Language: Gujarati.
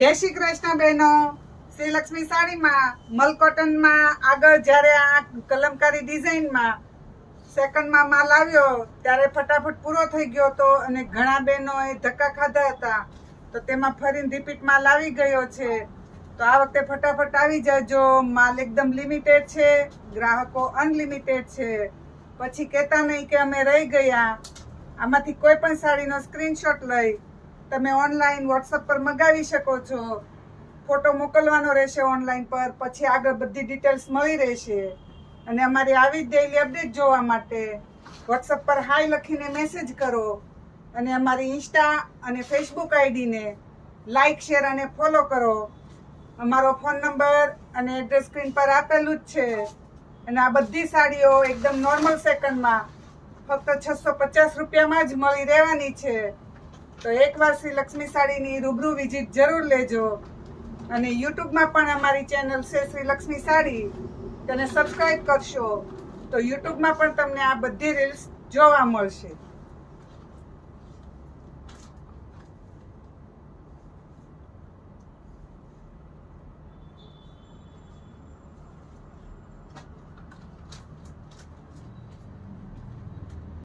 જય શ્રી કૃષ્ણ બહેનો. શ્રી લક્ષ્મી સાડીમાં મલ કોટનમાં આગળ જ્યારે આ કલમકારી ડિઝાઇનમાં સેકન્ડમાં માલ આવ્યો ત્યારે ફટાફટ પૂરો થઈ ગયો હતો અને ઘણા બહેનોએ ધક્કા ખાધા હતા. તો તેમાં ફરીને રિપીટ માલ આવી ગયો છે. તો આ વખતે ફટાફટ આવી જજો. માલ એકદમ લિમિટેડ છે, ગ્રાહકો અનલિમિટેડ છે. પછી કહેતા નહીં કે અમે રહી ગયા. આમાંથી કોઈ પણ સાડીનો સ્ક્રીનશોટ લઈ તમે ઓનલાઈન વોટ્સઅપ પર મગાવી શકો છો. ફોટો મોકલવાનો રહેશે ઓનલાઈન પર, પછી આગળ બધી ડિટેલ્સ મળી રહેશે. અને અમારી આવી જ ડેઈલી અપડેટ જોવા માટે વોટ્સઅપ પર હાય લખીને મેસેજ કરો અને અમારી ઇન્સ્ટા અને ફેસબુક આઈડીને લાઈક, શેર અને ફોલો કરો. અમારો ફોન નંબર અને એડ્રેસ સ્ક્રીન પર આપેલું જ છે. અને આ બધી સાડીઓ એકદમ નોર્મલ સેકન્ડમાં ફક્ત 650 રૂપિયામાં જ મળી રહેવાની છે. તો એકવાર શ્રી લક્ષ્મી સાડીની રૂબરૂ વિઝિટ જરૂર લેજો. અને યુટ્યુબમાં પણ અમારી ચેનલ છે શ્રી લક્ષ્મી સાડી, તેને સબસ્ક્રાઈબ કરશો તો યુટ્યુબમાં પણ તમને આ બધી રીલ્સ જોવા મળશે.